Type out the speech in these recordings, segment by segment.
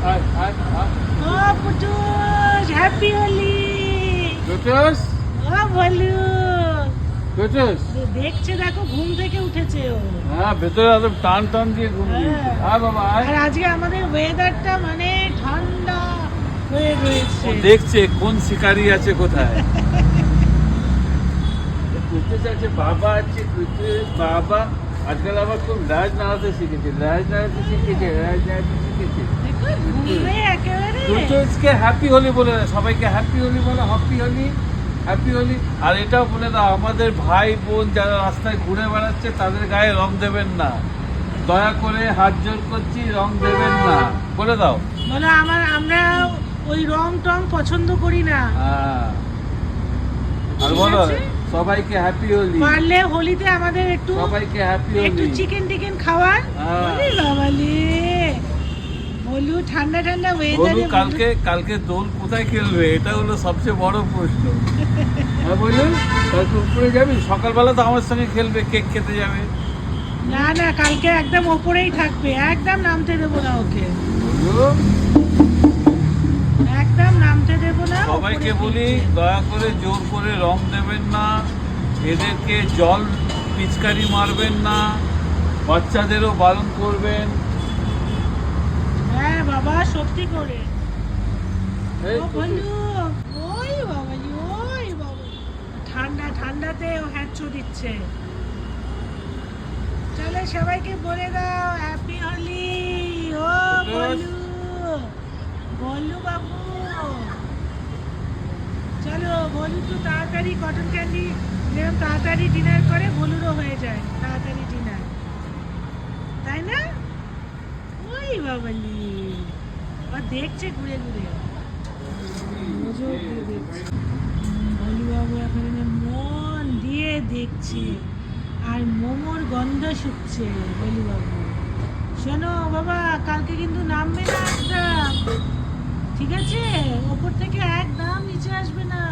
ও Putus, happy Holi. Putus, ও ভলু পুটুস। দেখছে, দেখো ঘুম থেকে উঠেছে ও। হ্যাঁ, ভেতরে একদম টান টান দিয়ে ঘুম দিয়েছে। হ্যাঁ। বাবা আয়। আর আজকে আমাদের ওয়েদারটা মানে ঠান্ডা হয়ে রয়েছে। ও দেখছে কোন শিকারি আছে কোথায়। কুটুস আছে, বাবা আছে, কুটুস বাবা আজকাল আবার খুব রাজ নাড়াতে শিখেছে, রাজ নাড়াতে শিখেছে। দেখো ঘুমে একেবারে। কুটুসকে হ্যাপি হোলি বলে দাও, সবাইকে হ্যাপি হোলি বলো, হ্যাপি হোলি, হ্যাপি হোলি। আর এটাও বলে দাও, আমাদের ভাই বোন যারা রাস্তায় ঘুরে বেড়াচ্ছে তাদের গায়ে রং দেবেন না, দয়া করে হাত জোর করছি, রং দেবেন না, বলে দাও। বলো আমরা ওই রং টং পছন্দ করি না। হ্যাঁ, আর ঠিক বলো আছে? সবাইকে হ্যাপি হোলি, পারলে হোলিতে আমাদের একটু সবাইকে হ্যাপি একটু হোলি। চিকেন টিকেন খাওয়ার। হ্যাঁ। ওরে বাবালে, বলু ঠান্ডা ঠান্ডা বলু ওয়েদারে কালকে দোল কোথায় খেলবে, এটা হলো সবচেয়ে বড় প্রশ্ন। হ্যাঁ বলুন, কালকে উপরে যাবি, সকালবেলা তো আমার সঙ্গে খেলবে, কেক খেতে যাবে। না না, কালকে একদম ওপরেই থাকবে, একদম নামতে দেবো না ওকে, বলু, একদম নামতে দেবো না। সবাইকে ওপরে বলি থাকবে। দয়া করে জোর করে রং দেবেন না, এদেরকে জল পিচকারি মারবেন না, বাচ্চাদেরও বারণ করবেন। হ্যাঁ বাবা, সত্যি করে। এই ও তো বলু, ওই বাবা, ওই বাবা, ঠান্ডাতে ও হ্যাঁচো দিচ্ছে। চলে সবাইকে বলে দাও হ্যাপি হোলি। ও বলু, বলু বাবু, চলো বলু তো তাড়াতাড়ি কটন ক্যান্ডি যেরকম তাড়াতাড়ি ডিনার করে, বলুরও হয়ে যায় তাড়াতাড়ি ডিনার, তাই না? ওই বাবালি, আর দেখছে ঘুরে ঘুরে, নজর দিয়ে দেখছে। বলু বাবু এখানে মন দিয়ে দেখছে, আর মোমোর গন্ধ শুকছে। বলু বাবু শোনো বাবা, কালকে কিন্তু নামবে না একদম, ঠিক আছে? ওপর থেকে একদম নিচে আসবে না।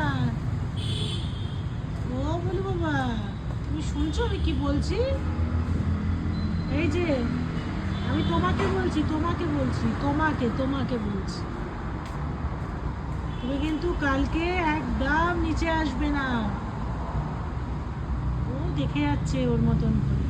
ও বলু বাবা, তুমি শুনছো আমি কি বলছি? এই যে আমি তোমাকে বলছি, তোমাকে বলছি, তুমি কিন্তু কালকে একদম নিচে আসবে না। ও দেখে যাচ্ছে ওর মতন করে।